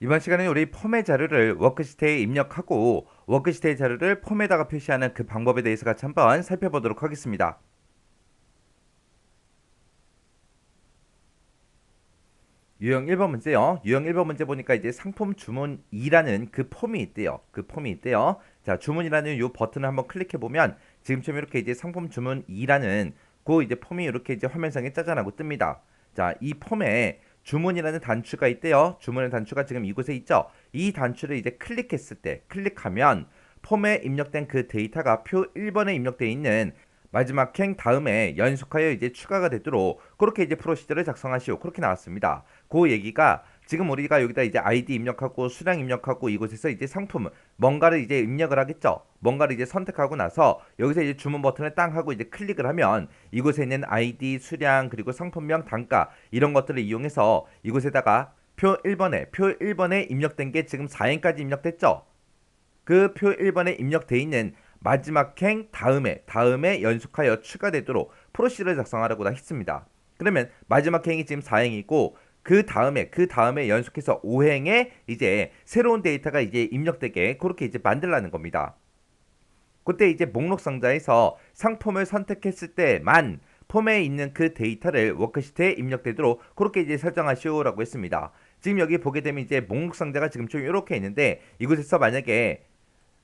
이번 시간에 우리 폼의 자료를 워크시트에 입력하고 워크시트의 자료를 폼에다가 표시하는 그 방법에 대해서 같이 한번 살펴보도록 하겠습니다. 유형 1번 문제요. 유형 1번 문제 보니까 이제 상품 주문이라는 그 폼이 있대요. 그 폼이 있대요. 자, 주문이라는 요 버튼을 한번 클릭해 보면 지금처럼 이렇게 이제 상품 주문이라는 그 이제 폼이 이렇게 이제 화면상에 짜잔하고 뜹니다. 자, 이 폼에 주문이라는 단추가 있대요. 주문의 단추가 지금 이곳에 있죠. 이 단추를 이제 클릭했을 때 클릭하면 폼에 입력된 그 데이터가 표 1번에 입력되어 있는 마지막 행 다음에 연속하여 이제 추가가 되도록 그렇게 이제 프로시저를 작성하시오. 그렇게 나왔습니다. 그 얘기가 지금 우리가 여기다 이제 아이디 입력하고 수량 입력하고 이곳에서 이제 상품 뭔가를 이제 입력을 하겠죠. 뭔가를 이제 선택하고 나서 여기서 이제 주문 버튼을 땅 하고 이제 클릭을 하면 이곳에 있는 아이디, 수량 그리고 상품명, 단가 이런 것들을 이용해서 이곳에다가 표 1번에 입력된 게 지금 4행까지 입력됐죠. 그 표 1번에 입력돼 있는 마지막 행 다음에 연속하여 추가되도록 프로시저를 작성하라고 했습니다. 그러면 마지막 행이 지금 4행이고 그 다음에 연속해서 5행에 이제 새로운 데이터가 이제 입력되게 그렇게 이제 만들라는 겁니다. 그때 이제 목록 상자에서 상품을 선택했을 때만 폼에 있는 그 데이터를 워크시트에 입력되도록 그렇게 이제 설정하시오라고 했습니다. 지금 여기 보게 되면 이제 목록 상자가 지금 좀 이렇게 있는데 이곳에서 만약에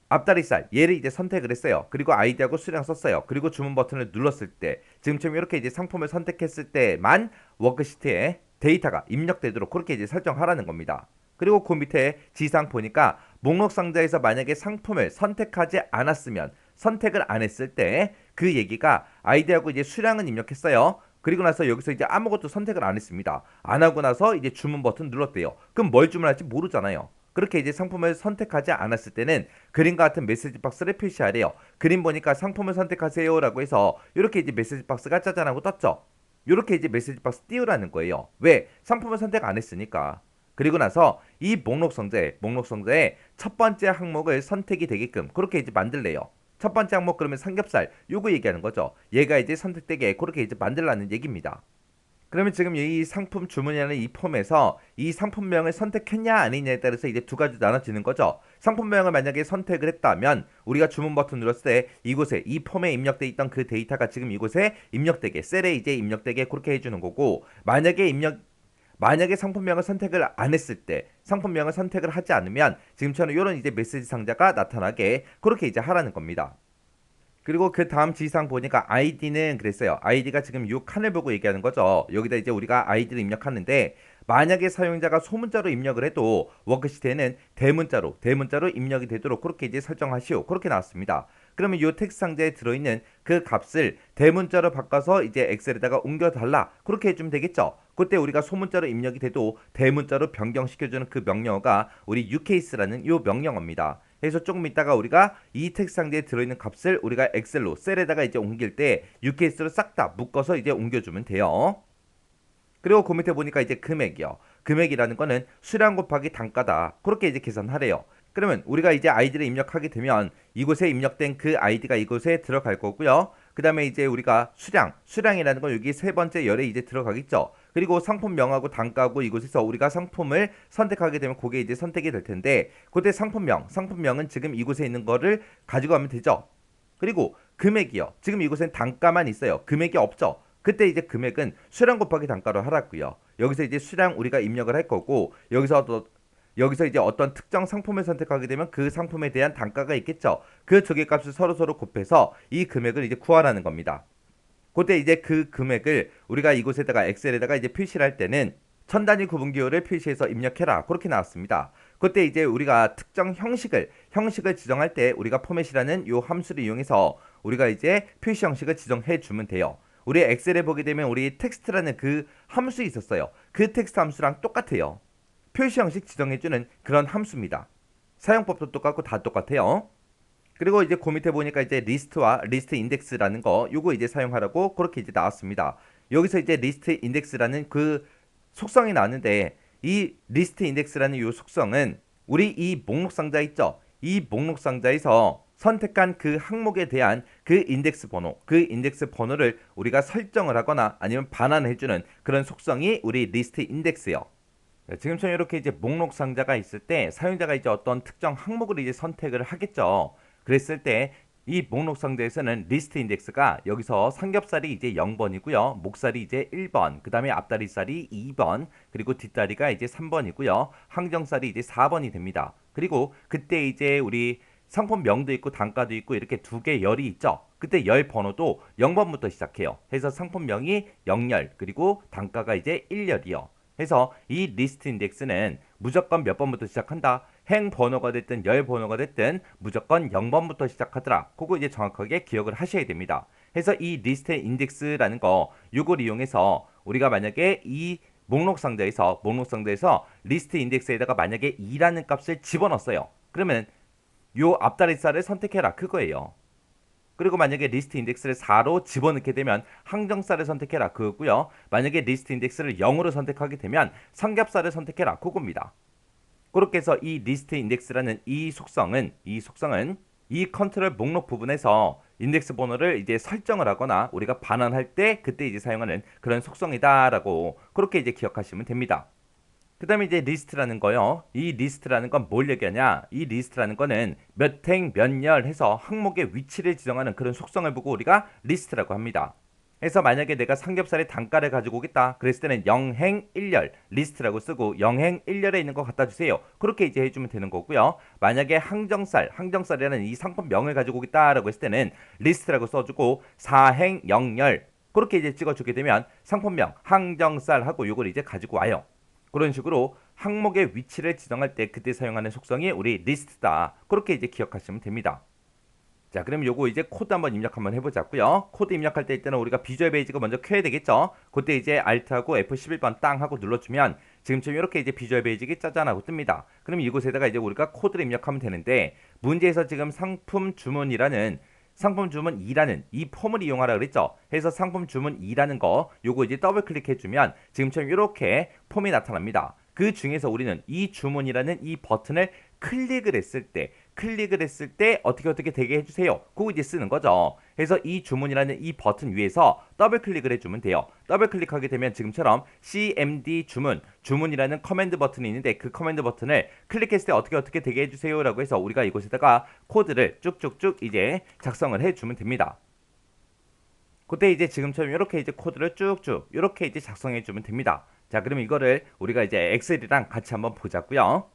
앞다리살 얘를 이제 선택을 했어요. 그리고 아이디하고 수량 썼어요. 그리고 주문 버튼을 눌렀을 때 지금처럼 이렇게 이제 상품을 선택했을 때만 워크시트에 데이터가 입력되도록 그렇게 이제 설정하라는 겁니다. 그리고 그 밑에 지상 보니까 목록 상자에서 만약에 상품을 선택하지 않았으면 선택을 안 했을 때 그 얘기가 아이디하고 이제 수량은 입력했어요. 그리고 나서 여기서 이제 아무것도 선택을 안 했습니다. 안 하고 나서 이제 주문 버튼 눌렀대요. 그럼 뭘 주문할지 모르잖아요. 그렇게 이제 상품을 선택하지 않았을 때는 그림과 같은 메시지 박스를 표시하래요. 그림 보니까 상품을 선택하세요라고 해서 이렇게 이제 메시지 박스가 짜잔하고 떴죠. 이렇게 이제 메시지 박스 띄우라는 거예요. 왜? 상품을 선택 안 했으니까. 그리고 나서 이 목록 성자에 첫 번째 항목을 선택이 되게끔 그렇게 이제 만들래요. 첫 번째 항목 그러면 삼겹살 요거 얘기하는 거죠. 얘가 이제 선택되게 그렇게 이제 만들라는 얘기입니다. 그러면 지금 이 상품 주문이라는 이 폼에서 이 상품명을 선택했냐 아니냐에 따라서 이제 두 가지 나눠지는 거죠. 상품명을 만약에 선택을 했다면 우리가 주문 버튼 눌렀을 때 이곳에 이 폼에 입력돼 있던 그 데이터가 지금 이곳에 입력되게 셀에 이제 입력되게 그렇게 해주는 거고 만약에 상품명을 선택을 안 했을 때 상품명을 선택을 하지 않으면 지금처럼 이런 이제 메시지 상자가 나타나게 그렇게 이제 하라는 겁니다. 그리고 그 다음 지시사항 보니까 아이디는 그랬어요. 아이디가 지금 요 칸을 보고 얘기하는 거죠. 여기다 이제 우리가 아이디를 입력하는데 만약에 사용자가 소문자로 입력을 해도 워크시트에는 대문자로 입력이 되도록 그렇게 이제 설정하시오. 그렇게 나왔습니다. 그러면 요 텍스트 상자에 들어있는 그 값을 대문자로 바꿔서 이제 엑셀에다가 옮겨달라. 그렇게 해주면 되겠죠. 그때 우리가 소문자로 입력이 돼도 대문자로 변경시켜주는 그 명령어가 우리 ucase라는 요 명령어입니다. 그래서 조금 있다가 우리가 이 텍스트 상자에 들어있는 값을 우리가 엑셀로 셀에다가 이제 옮길 때 UKS로 싹 다 묶어서 이제 옮겨주면 돼요. 그리고 그 밑에 보니까 이제 금액이요. 금액이라는 거는 수량 곱하기 단가다. 그렇게 이제 계산하래요. 그러면 우리가 이제 아이디를 입력하게 되면 이곳에 입력된 그 아이디가 이곳에 들어갈 거고요. 그 다음에 이제 우리가 수량이라는 건 여기 세 번째 열에 이제 들어가겠죠. 그리고 상품명하고 단가하고 이곳에서 우리가 상품을 선택하게 되면 그게 이제 선택이 될 텐데 그때 상품명은 지금 이곳에 있는 거를 가지고 가면 되죠. 그리고 금액이요. 지금 이곳엔 단가만 있어요. 금액이 없죠. 그때 이제 금액은 수량 곱하기 단가로 하라고요. 여기서 이제 수량 우리가 입력을 할 거고 여기서 이제 어떤 특정 상품을 선택하게 되면 그 상품에 대한 단가가 있겠죠. 그 두 개 값을 서로 곱해서 이 금액을 이제 구하라는 겁니다. 그때 이제 그 금액을 우리가 이곳에다가 엑셀에다가 이제 표시를 할 때는 천 단위 구분기호를 표시해서 입력해라. 그렇게 나왔습니다. 그때 이제 우리가 특정 형식을 지정할 때 우리가 포맷이라는 요 함수를 이용해서 우리가 이제 표시 형식을 지정해 주면 돼요. 우리 엑셀에 보게 되면 우리 텍스트라는 그 함수 있었어요. 그 텍스트 함수랑 똑같아요. 표시 형식 지정해주는 그런 함수입니다. 사용법도 똑같고 다 똑같아요. 그리고 이제 그 밑에 보니까 이제 리스트와 리스트 인덱스라는 거 요거 이제 사용하라고 그렇게 이제 나왔습니다. 여기서 이제 리스트 인덱스라는 그 속성이 나왔는데 이 리스트 인덱스라는 요 속성은 우리 이 목록 상자 있죠? 이 목록 상자에서 선택한 그 항목에 대한 그 인덱스 번호를 우리가 설정을 하거나 아니면 반환해주는 그런 속성이 우리 리스트 인덱스예요. 네, 지금처럼 이렇게 이제 목록 상자가 있을 때 사용자가 이제 어떤 특정 항목을 이제 선택을 하겠죠. 그랬을 때 이 목록 상자에서는 리스트 인덱스가 여기서 삼겹살이 이제 0번이고요. 목살이 이제 1번, 그 다음에 앞다리살이 2번, 그리고 뒷다리가 이제 3번이고요. 항정살이 이제 4번이 됩니다. 그리고 그때 이제 우리 상품명도 있고 단가도 있고 이렇게 두 개 열이 있죠. 그때 열 번호도 0번부터 시작해요. 해서 상품명이 0열, 그리고 단가가 이제 1열이요. 해서 이 리스트 인덱스는 무조건 몇 번부터 시작한다. 행 번호가 됐든 열 번호가 됐든 무조건 0번부터 시작하더라. 그거 이제 정확하게 기억을 하셔야 됩니다. 해서 이 리스트 인덱스라는 거 요걸 이용해서 우리가 만약에 이 목록 상자에서 리스트 인덱스에다가 만약에 2라는 값을 집어넣었어요. 그러면 요 앞다리살을 선택해라 그거예요. 그리고 만약에 리스트 인덱스를 4로 집어넣게 되면 항정살을 선택해라 그거고요. 만약에 리스트 인덱스를 0으로 선택하게 되면 삼겹살을 선택해라 그겁니다. 그렇게 해서 이 리스트 인덱스라는 이 속성은 이 컨트롤 목록 부분에서 인덱스 번호를 이제 설정을 하거나 우리가 반환할 때 그때 이제 사용하는 그런 속성이다라고 그렇게 이제 기억하시면 됩니다. 그 다음에 이제 리스트라는 거요. 이 리스트라는 건 뭘 얘기하냐? 이 리스트라는 거는 몇 행, 몇 열 해서 항목의 위치를 지정하는 그런 속성을 보고 우리가 리스트라고 합니다. 해서 만약에 내가 삼겹살의 단가를 가지고 오겠다. 그랬을 때는 0행 1열 리스트라고 쓰고 0행 1열에 있는 거 갖다 주세요. 그렇게 이제 해주면 되는 거고요. 만약에 항정살이라는 이 상품명을 가지고 오겠다라고 했을 때는 리스트라고 써주고 4행 0열 그렇게 이제 찍어주게 되면 상품명 항정살하고 요걸 이제 가지고 와요. 그런 식으로 항목의 위치를 지정할 때 그때 사용하는 속성이 우리 리스트다. 그렇게 이제 기억하시면 됩니다. 자, 그럼 요거 이제 코드 한번 입력 한번 해보자고요. 코드 입력할 때 일단은 우리가 비주얼 베이직을 먼저 켜야 되겠죠. 그때 이제 Alt하고 F11번 땅 하고 눌러주면 지금처럼 이렇게 이제 비주얼 베이직이 짜잔하고 뜹니다. 그럼 이곳에다가 이제 우리가 코드를 입력하면 되는데 문제에서 지금 상품 주문이라는 이 폼을 이용하라 그랬죠. 해서 상품 주문 2라는 거 요거 이제 더블 클릭해 주면 지금처럼 이렇게 폼이 나타납니다. 그 중에서 우리는 이 주문이라는 이 버튼을 클릭을 했을 때 어떻게 되게 해주세요. 그거 이제 쓰는 거죠. 그래서 이 주문이라는 이 버튼 위에서 더블 클릭을 해주면 돼요. 더블 클릭하게 되면 지금처럼 cmd 주문이라는 커맨드 버튼이 있는데 그 커맨드 버튼을 클릭했을 때 어떻게 되게 해주세요 라고 해서 우리가 이곳에다가 코드를 쭉쭉쭉 이제 작성을 해주면 됩니다. 그때 이제 지금처럼 이렇게 이제 코드를 쭉쭉 이렇게 이제 작성해 주면 됩니다. 자, 그럼 이거를 우리가 이제 엑셀이랑 같이 한번 보자고요.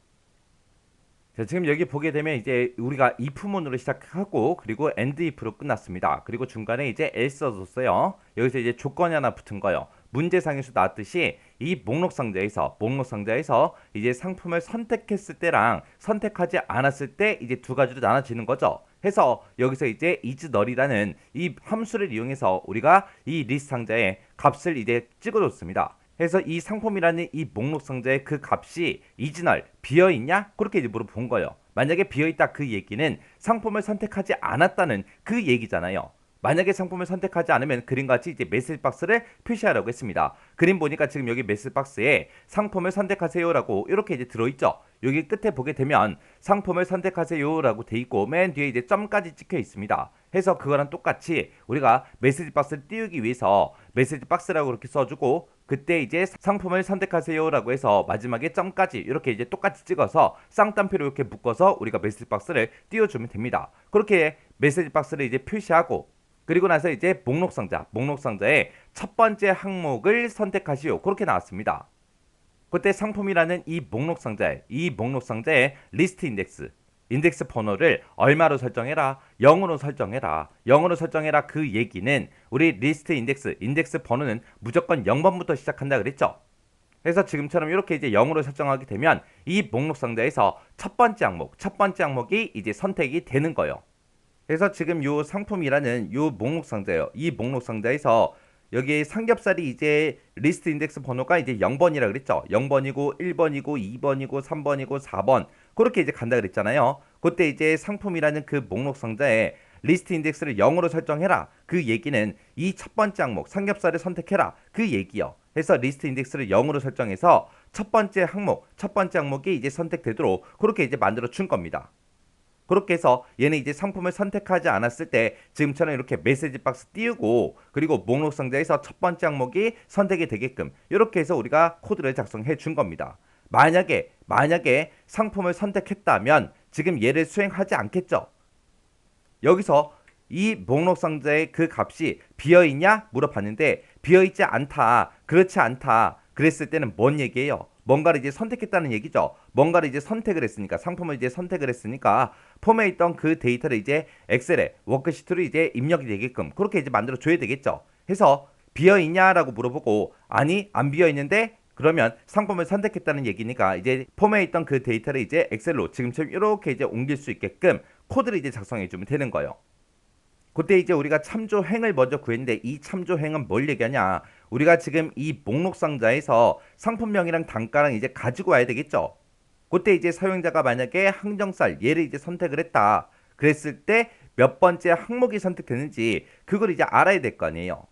자, 지금 여기 보게 되면 이제 우리가 if문으로 시작하고 그리고 end if로 끝났습니다. 그리고 중간에 이제 else 써줬어요. 여기서 이제 조건이 하나 붙은 거요. 문제상에서 나왔듯이 이 목록 상자에서 이제 상품을 선택했을 때랑 선택하지 않았을 때 이제 두 가지로 나눠지는 거죠. 해서 여기서 이제 isNull이라는 이 함수를 이용해서 우리가 이 리스트 상자에 값을 이제 찍어줬습니다. 해서 이 상품이라는 이 목록 상자의 그 값이 이진얼 비어있냐? 그렇게 이제 물어본 거예요. 만약에 비어있다 그 얘기는 상품을 선택하지 않았다는 그 얘기잖아요. 만약에 상품을 선택하지 않으면 그림같이 이제 메시지 박스를 표시하라고 했습니다. 그림 보니까 지금 여기 메시지 박스에 상품을 선택하세요라고 이렇게 이제 들어있죠. 여기 끝에 보게 되면 상품을 선택하세요라고 돼 있고 맨 뒤에 이제 점까지 찍혀 있습니다. 해서 그거랑 똑같이 우리가 메시지 박스를 띄우기 위해서 메시지 박스라고 이렇게 써주고 그때 이제 상품을 선택하세요라고 해서 마지막에 점까지 이렇게 이제 똑같이 찍어서 쌍따옴표로 이렇게 묶어서 우리가 메시지 박스를 띄워주면 됩니다. 그렇게 메시지 박스를 이제 표시하고 그리고 나서 이제 목록상자의 첫 번째 항목을 선택하시오. 그렇게 나왔습니다. 그때 상품이라는 이 목록상자의 리스트 인덱스 번호를 얼마로 설정해라? 0으로 설정해라. 그 얘기는 우리 리스트 인덱스 번호는 무조건 0번부터 시작한다 그랬죠. 그래서 지금처럼 이렇게 이제 0으로 설정하게 되면 이 목록 상자에서 첫 번째 항목이 이제 선택이 되는 거예요. 그래서 지금 요 상품이라는 요 목록 상자예요. 이 목록 상자에서 여기 삼겹살이 이제 리스트 인덱스 번호가 이제 0번이라 그랬죠. 0번이고 1번이고 2번이고 3번이고 4번 그렇게 이제 간다 그랬잖아요. 그때 이제 상품이라는 그 목록 상자에 리스트 인덱스를 0으로 설정해라. 그 얘기는 이 첫 번째 항목 삼겹살을 선택해라. 그 얘기요. 해서 리스트 인덱스를 0으로 설정해서 첫 번째 항목이 이제 선택되도록 그렇게 이제 만들어 준 겁니다. 그렇게 해서 얘는 이제 상품을 선택하지 않았을 때 지금처럼 이렇게 메시지 박스 띄우고 그리고 목록 상자에서 첫 번째 항목이 선택이 되게끔 이렇게 해서 우리가 코드를 작성해 준 겁니다. 만약에 상품을 선택했다면 지금 얘를 수행하지 않겠죠. 여기서 이 목록 상자의 그 값이 비어있냐 물어봤는데 비어있지 않다, 그렇지 않다 그랬을 때는 뭔 얘기예요? 뭔가를 이제 선택했다는 얘기죠. 뭔가를 이제 선택을 했으니까, 상품을 이제 선택을 했으니까 폼에 있던 그 데이터를 이제 엑셀에 워크시트로 이제 입력이 되게끔 그렇게 이제 만들어 줘야 되겠죠. 해서 비어있냐라고 물어보고 아니 안 비어있는데 그러면 상품을 선택했다는 얘기니까 이제 폼에 있던 그 데이터를 이제 엑셀로 지금처럼 이렇게 이제 옮길 수 있게끔 코드를 이제 작성해 주면 되는 거예요. 그때 이제 우리가 참조행을 먼저 구했는데 이 참조행은 뭘 얘기하냐? 우리가 지금 이 목록 상자에서 상품명이랑 단가랑 이제 가지고 와야 되겠죠. 그때 이제 사용자가 만약에 항정살 얘를 이제 선택을 했다. 그랬을 때 몇 번째 항목이 선택됐는지 그걸 이제 알아야 될 거 아니에요.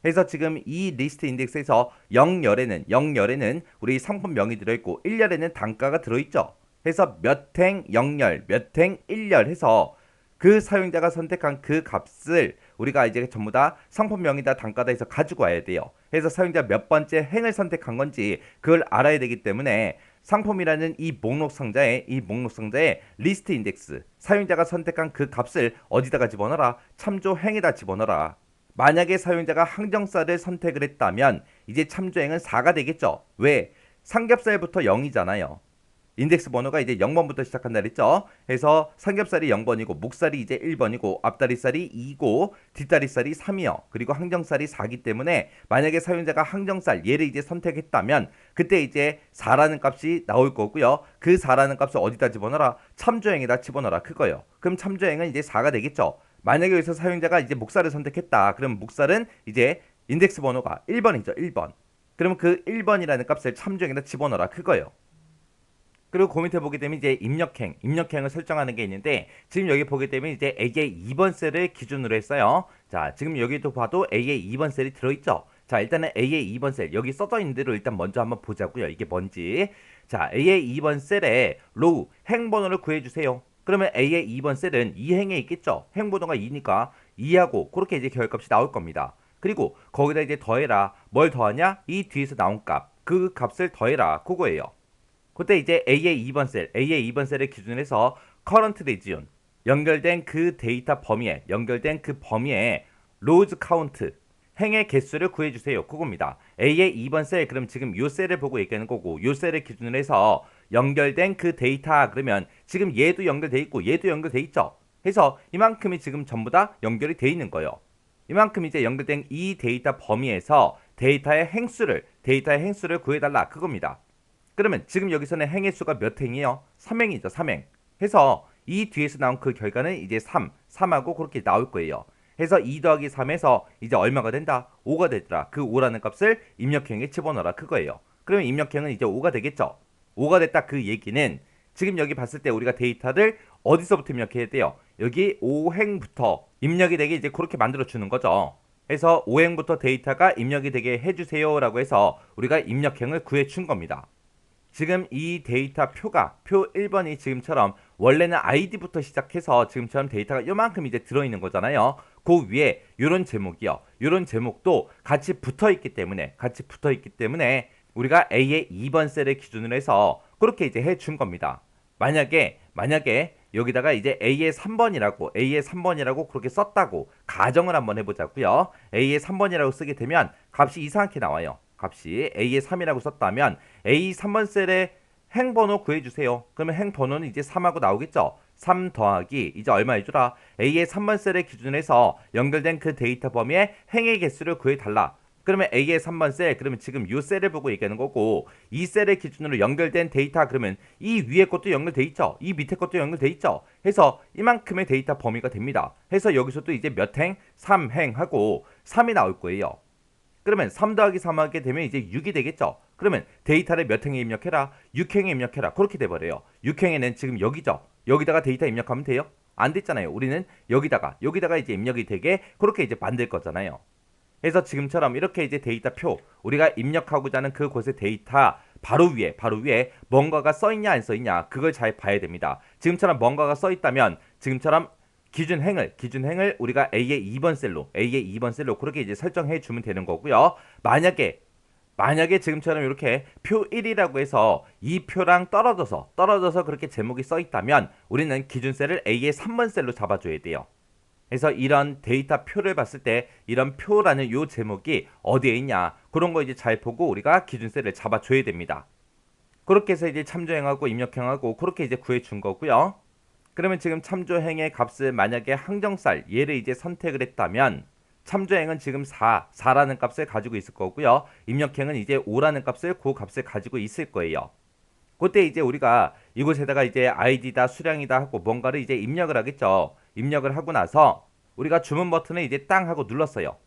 그래서 지금 이 리스트 인덱스에서 0열에는 우리 상품명이 들어있고 1열에는 단가가 들어있죠. 해서 몇행 0열, 몇행 1열 해서 그 사용자가 선택한 그 값을 우리가 이제 전부 다 상품명이다 단가다 해서 가지고 와야 돼요. 그래서 사용자 몇 번째 행을 선택한 건지 그걸 알아야 되기 때문에 상품이라는 이 목록 상자에 리스트 인덱스 사용자가 선택한 그 값을 어디다가 집어넣어라? 참조 행에다 집어넣어라. 만약에 사용자가 항정살을 선택을 했다면 이제 참조행은 4가 되겠죠. 왜? 삼겹살부터 0이잖아요. 인덱스 번호가 이제 0번부터 시작한다 그랬죠. 그래서 삼겹살이 0번이고 목살이 이제 1번이고 앞다리살이 2고 뒷다리살이 3이요. 그리고 항정살이 4기 때문에 만약에 사용자가 항정살 얘를 이제 선택했다면 그때 이제 4라는 값이 나올 거고요. 그 4라는 값을 어디다 집어넣어라? 참조행에다 집어넣어라 그거예요. 그럼 참조행은 이제 4가 되겠죠. 만약에 여기서 사용자가 이제 목살을 선택했다. 그럼 목살은 이제 인덱스 번호가 1번이죠. 1번. 그러면 그 1번이라는 값을 참조행에다 집어넣어라 그거예요. 그리고 그 밑에 보게 되면 이제 입력행을 설정하는 게 있는데 지금 여기 보게 되면 이제 A의 2번 셀을 기준으로 했어요. 자, 지금 여기도 봐도 A의 2번 셀이 들어있죠. 자, 일단은 A의 2번 셀 여기 써져 있는 대로 일단 먼저 한번 보자고요. 이게 뭔지. 자, A의 2번 셀에 로우 행번호를 구해주세요. 그러면 A의 2번 셀은 2행에 있겠죠. 행번호가 2니까 2하고 그렇게 이제 결값이 나올 겁니다. 그리고 거기다 이제 더해라. 뭘 더하냐? 이 뒤에서 나온 값. 그 값을 더해라. 그거예요. 그때 이제 A의 2번 셀을 기준으로 해서 current region 연결된 그 데이터 범위에 rows count 행의 개수를 구해주세요. 그겁니다. A의 2번 셀 그럼 지금 요 셀을 보고 얘기하는 거고 요 셀을 기준으로 해서 연결된 그 데이터 그러면 지금 얘도 연결돼 있고 얘도 연결돼 있죠. 해서 이만큼이 지금 전부 다 연결이 돼 있는 거예요. 이만큼 이제 연결된 이 데이터 범위에서 데이터의 행수를 구해달라 그겁니다. 그러면 지금 여기서는 행의 수가 몇 행이에요? 3행이죠. 3행. 해서 이 뒤에서 나온 그 결과는 이제 3하고 그렇게 나올 거예요. 해서 2 더하기 3에서 이제 얼마가 된다? 5가 되더라. 그 5라는 값을 입력행에 집어넣어라. 그거예요. 그러면 입력행은 이제 5가 되겠죠. 5가 됐다 그 얘기는 지금 여기 봤을 때 우리가 데이터를 어디서부터 입력해야 돼요? 여기 5행부터 입력이 되게 이제 그렇게 만들어 주는 거죠. 해서 5행부터 데이터가 입력이 되게 해주세요 라고 해서 우리가 입력행을 구해 준 겁니다. 지금 이 데이터 표가 표 1번이 지금처럼 원래는 아이디부터 시작해서 지금처럼 데이터가 요만큼 이제 들어있는 거잖아요. 그 위에 요런 제목이요. 요런 제목도 같이 붙어있기 때문에 우리가 A의 2번 셀을 기준으로 해서 그렇게 이제 해준 겁니다. 만약에 여기다가 이제 A의 3번이라고 그렇게 썼다고 가정을 한번 해보자고요. A의 3번이라고 쓰게 되면 값이 이상하게 나와요. 값이 A의 3이라고 썼다면 A 3번 셀의 행번호 구해주세요. 그러면 행번호는 이제 3하고 나오겠죠. 3 더하기 이제 얼마 해주라. A의 3번 셀을 기준으로 해서 연결된 그 데이터 범위의 행의 개수를 구해달라. 그러면 A의 3번 셀 그러면 지금 이 셀을 보고 얘기하는 거고 이 셀을 기준으로 연결된 데이터 그러면 이 위에 것도 연결돼 있죠. 이 밑에 것도 연결돼 있죠. 해서 이만큼의 데이터 범위가 됩니다. 해서 여기서도 이제 몇 행? 3행 하고 3이 나올 거예요. 그러면 3 더하기 3 하게 되면 이제 6이 되겠죠. 그러면 데이터를 몇 행에 입력해라? 6행에 입력해라. 그렇게 돼버려요. 6행에는 지금 여기죠. 여기다가 데이터 입력하면 돼요? 안 됐잖아요. 우리는 여기다가 이제 입력이 되게 그렇게 이제 만들 거잖아요. 그래서 지금처럼 이렇게 이제 데이터 표 우리가 입력하고자 하는 그곳의 데이터 바로 위에 뭔가가 써있냐 안 써있냐 그걸 잘 봐야 됩니다. 지금처럼 뭔가가 써있다면 지금처럼 기준행을 우리가 A의 2번 셀로 그렇게 이제 설정해 주면 되는 거고요. 만약에 만약에 지금처럼 이렇게 표 1이라고 해서 이 표랑 떨어져서 그렇게 제목이 써 있다면 우리는 기준셀을 A의 3번 셀로 잡아줘야 돼요. 그래서 이런 데이터 표를 봤을 때 이런 표라는 요 제목이 어디에 있냐 그런 거 이제 잘 보고 우리가 기준셀을 잡아줘야 됩니다. 그렇게 해서 이제 참조행하고 입력행하고 그렇게 이제 구해준 거고요. 그러면 지금 참조행의 값을 만약에 항정살 얘를 이제 선택을 했다면 참조행은 지금 4라는 값을 가지고 있을 거고요. 입력행은 이제 5라는 값을 그 값을 가지고 있을 거예요. 그때 이제 우리가 이곳에다가 이제 아이디다 수량이다 하고 뭔가를 이제 입력을 하겠죠. 입력을 하고 나서 우리가 주문 버튼을 이제 땅 하고 눌렀어요.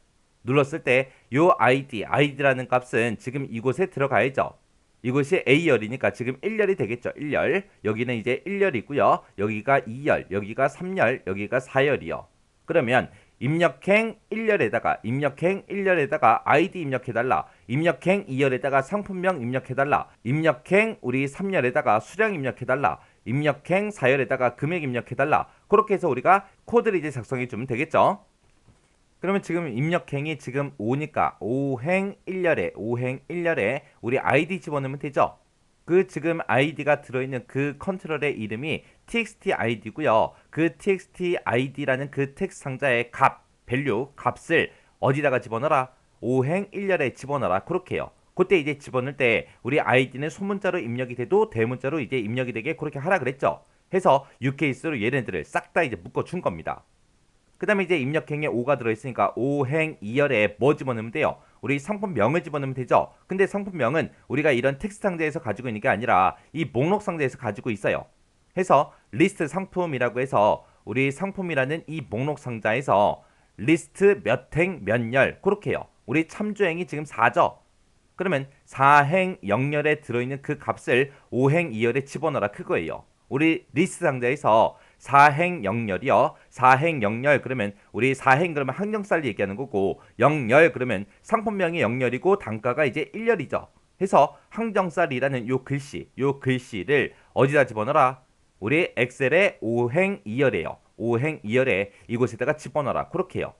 눌렀을 때 요 아이디라는 값은 지금 이곳에 들어가야죠. 이곳이 A열이니까 지금 1열이 되겠죠. 1열. 여기는 이제 1열이고요. 여기가 2열, 여기가 3열, 여기가 4열이요. 그러면 입력행 1열에다가 아이디 입력해달라. 입력행 2열에다가 상품명 입력해달라. 입력행 우리 3열에다가 수량 입력해달라. 입력행 4열에다가 금액 입력해달라. 그렇게 해서 우리가 코드를 이제 작성해 주면 되겠죠. 그러면 지금 입력행이 지금 5니까 5행 1열에 우리 아이디 집어넣으면 되죠. 그 지금 아이디가 들어있는 그 컨트롤의 이름이 txt id고요. 그 txt id라는 그 텍스트 상자의 밸류, 값을 어디다가 집어넣어라? 5행 1열에 집어넣어라. 그렇게 해요. 그때 이제 집어넣을 때 우리 아이디는 소문자로 입력이 돼도 대문자로 이제 입력이 되게 그렇게 하라 그랬죠. 해서 유케이스로 얘네들을 싹 다 이제 묶어준 겁니다. 그 다음에 이제 입력행에 5가 들어있으니까 5행 2열에 뭐 집어넣으면 돼요? 우리 상품명을 집어넣으면 되죠. 근데 상품명은 우리가 이런 텍스트 상자에서 가지고 있는 게 아니라 이 목록 상자에서 가지고 있어요. 해서 리스트 상품이라고 해서 우리 상품이라는 이 목록 상자에서 리스트 몇 행 몇 열 그렇게 해요. 우리 참조행이 지금 4죠. 그러면 4행 0열에 들어있는 그 값을 5행 2열에 집어넣어라 그거예요. 우리 리스트 상자에서 4행 0열이요. 4행 0열 그러면 우리 4행 그러면 항정살 얘기하는 거고 0열 그러면 상품명이 0열이고 단가가 이제 1열이죠. 해서 항정살이라는 요 글씨를 어디다 집어넣어라? 우리 엑셀에 5행 2열이에요. 5행 2열에 이곳에다가 집어넣어라. 그렇게 해요.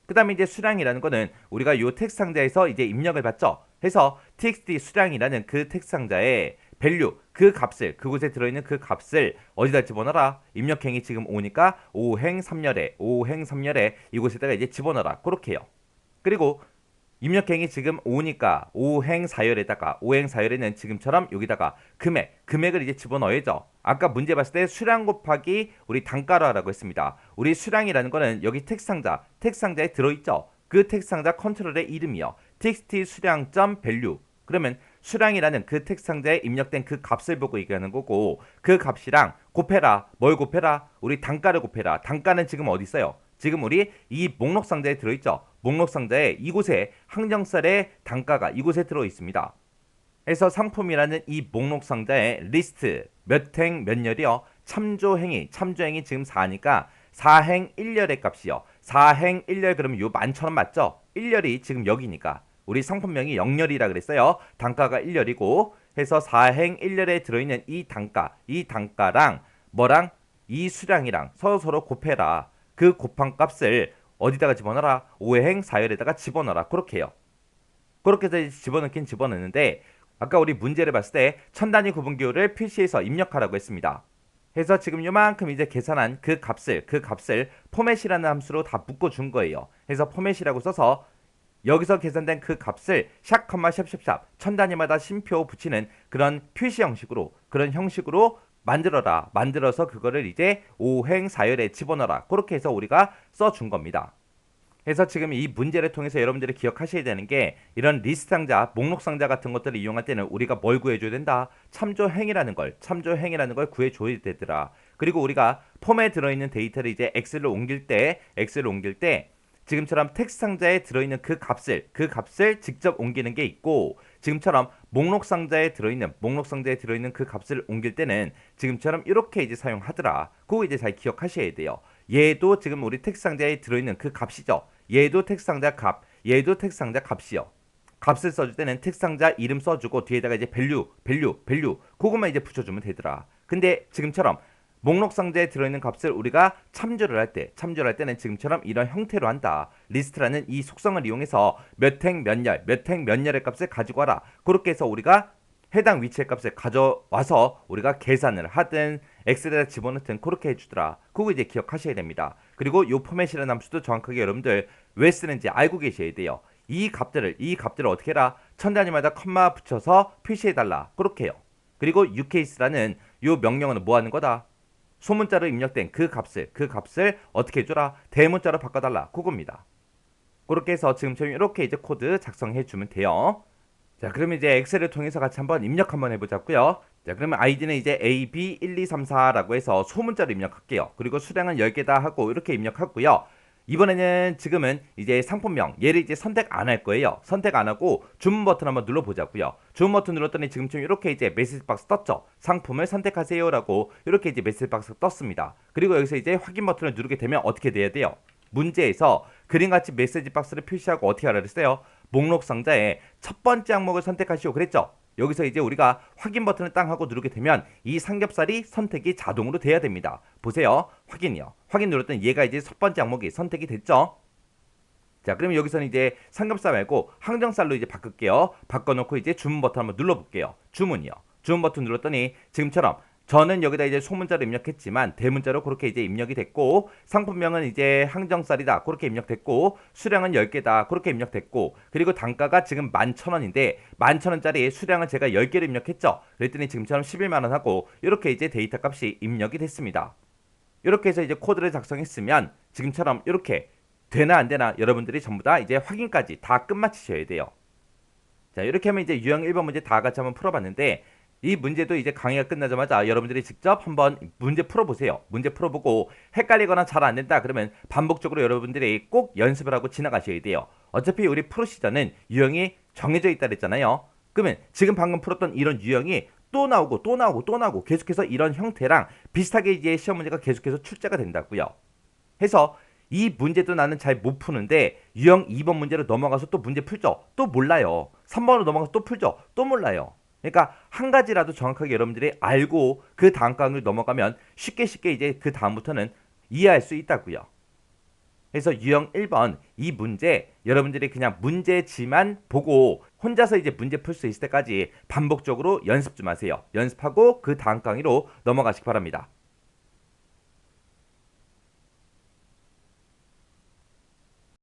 그 다음에 이제 수량이라는 거는 우리가 요 텍스트 상자에서 이제 입력을 받죠. 해서 txt 수량이라는 그 텍스트 상자에 밸류 그 값을 그곳에 들어있는 그 값을 어디다 집어넣어라. 입력행이 지금 5니까 5행 3열에 이곳에다가 이제 집어넣어라. 그렇게 해요. 그리고 입력행이 지금 5니까 5행 4열에는 지금처럼 여기다가 금액을 이제 집어넣어야죠. 아까 문제 봤을 때 수량 곱하기 우리 단가라고 했습니다. 우리 수량이라는 거는 여기 텍스트 상자에 들어있죠. 그 텍스트 상자 컨트롤의 이름이요. txt 수량 value 그러면 수량이라는 그 텍스트 상자에 입력된 그 값을 보고 얘기하는 거고 그 값이랑 곱해라. 뭘 곱해라? 우리 단가를 곱해라. 단가는 지금 어디 있어요? 지금 우리 이 목록 상자에 들어있죠. 목록 상자에 이곳에 항정살의 단가가 이곳에 들어 있습니다. 해서 상품이라는 이 목록 상자에 리스트 몇 행 몇 열이요. 참조행이 지금 4니까 4행 1열의 값이요. 4행 1열 그러면 요 11,000원 맞죠? 1열이 지금 여기니까 우리 상품명이 0열이라 그랬어요. 단가가 1열이고 해서 4행 1열에 들어있는 이 단가랑 뭐랑 이 수량이랑 서로 곱해라. 그 곱한 값을 어디다가 집어넣어라? 5행 4열에다가 집어넣어라. 그렇게 해요. 그렇게 해서 집어넣긴 집어넣는데 아까 우리 문제를 봤을 때 천 단위 구분기호를 표시해서 입력하라고 했습니다. 해서 지금 요만큼 이제 계산한 그 값을 포맷이라는 함수로 다 묶어준 거예요. 해서 포맷이라고 써서 여기서 계산된 그 값을 샵, 샵샵샵 천 단위마다 쉼표 붙이는 그런 표시 형식으로 만들어서 그거를 이제 5행 4열에 집어넣어라. 그렇게 해서 우리가 써준 겁니다. 그래서 지금 이 문제를 통해서 여러분들이 기억하셔야 되는 게 이런 리스트 상자, 목록 상자 같은 것들을 이용할 때는 우리가 뭘 구해줘야 된다? 참조행이라는 걸 구해줘야 되더라. 그리고 우리가 폼에 들어있는 데이터를 이제 엑셀로 옮길 때 지금처럼 텍스트 상자에 들어있는 그 값을 직접 옮기는 게 있고 지금처럼 목록 상자에 들어있는 그 값을 옮길 때는 지금처럼 이렇게 이제 사용하더라. 그거 이제 잘 기억하셔야 돼요. 얘도 지금 우리 텍스트 상자에 들어있는 그 값이죠. 얘도 텍스트 상자 값이요. 값을 써줄 때는 텍스트 상자 이름 써주고 뒤에다가 이제 밸류 그것만 이제 붙여주면 되더라. 근데 지금처럼 목록 상자에 들어있는 값을 우리가 참조를 할 때는 지금처럼 이런 형태로 한다. 리스트라는 이 속성을 이용해서 몇 행 몇 열, 몇 행 몇 열의 값을 가지고 와라. 그렇게 해서 우리가 해당 위치의 값을 가져와서 우리가 계산을 하든 엑셀에다 집어넣든 그렇게 해주더라. 그거 이제 기억하셔야 됩니다. 그리고 요 포맷이라는 함수도 정확하게 여러분들 왜 쓰는지 알고 계셔야 돼요. 이 값들을 어떻게 해라? 천 단위마다 컴마 붙여서 표시해달라. 그렇게 해요. 그리고 ucase라는 요 명령어는 뭐 하는 거다? 소문자로 입력된 그 값을 어떻게 해줘라? 대문자로 바꿔달라. 그겁니다. 그렇게 해서 지금처럼 이렇게 이제 코드 작성해 주면 돼요. 자, 그러면 이제 엑셀을 통해서 같이 한번 입력 한번 해보자고요. 자, 그러면 아이디는 이제 AB1234라고 해서 소문자로 입력할게요. 그리고 수량은 10개다 하고 이렇게 입력하고요. 이번에는 지금은 이제 상품명 얘를 이제 선택 안 할 거예요. 선택 안 하고 주문 버튼 한번 눌러보자고요. 주문 버튼 눌렀더니 지금쯤 이렇게 이제 메시지 박스 떴죠. 상품을 선택하세요라고 이렇게 이제 메시지 박스 떴습니다. 그리고 여기서 이제 확인 버튼을 누르게 되면 어떻게 돼야 돼요? 문제에서 그림같이 메시지 박스를 표시하고 어떻게 하라 그랬어요? 목록 상자에 첫 번째 항목을 선택하시오 그랬죠? 여기서 이제 우리가 확인 버튼을 땅 하고 누르게 되면 이 삼겹살이 선택이 자동으로 돼야 됩니다. 보세요. 확인이요. 확인 눌렀더니 얘가 이제 첫 번째 항목이 선택이 됐죠? 자, 그러면 여기서는 이제 삼겹살 말고 항정살로 이제 바꿀게요. 바꿔놓고 이제 주문 버튼 한번 눌러볼게요. 주문이요. 주문 버튼 눌렀더니 지금처럼 저는 여기다 이제 소문자로 입력했지만 대문자로 그렇게 이제 입력이 됐고 상품명은 이제 항정살이다 그렇게 입력됐고 수량은 10개다 그렇게 입력됐고 그리고 단가가 지금 11,000원인데 11,000원짜리 수량을 제가 10개를 입력했죠. 그랬더니 지금처럼 11만원 하고 이렇게 이제 데이터 값이 입력이 됐습니다. 이렇게 해서 이제 코드를 작성했으면 지금처럼 이렇게 되나 안 되나 여러분들이 전부 다 이제 확인까지 다 끝마치셔야 돼요. 자, 이렇게 하면 이제 유형 1번 문제 다 같이 한번 풀어봤는데 이 문제도 이제 강의가 끝나자마자 여러분들이 직접 한번 문제 풀어보세요. 문제 풀어보고 헷갈리거나 잘 안된다 그러면 반복적으로 여러분들이 꼭 연습을 하고 지나가셔야 돼요. 어차피 우리 프로 시전은 유형이 정해져 있다 그랬잖아요. 그러면 지금 방금 풀었던 이런 유형이 또 나오고 계속해서 이런 형태랑 비슷하게 이제 시험 문제가 계속해서 출제가 된다고요. 해서 이 문제도 나는 잘 못 푸는데 유형 2번 문제로 넘어가서 또 문제 풀죠. 또 몰라요. 3번으로 넘어가서 또 풀죠. 또 몰라요. 그러니까 한 가지라도 정확하게 여러분들이 알고 그 다음 강을 넘어가면 쉽게 이제 그 다음부터는 이해할 수 있다고요. 그래서 유형 1번 이 문제 여러분들이 그냥 문제지만 보고 혼자서 이제 문제 풀 수 있을 때까지 반복적으로 연습 좀 하세요. 연습하고 그 다음 강의로 넘어가시기 바랍니다.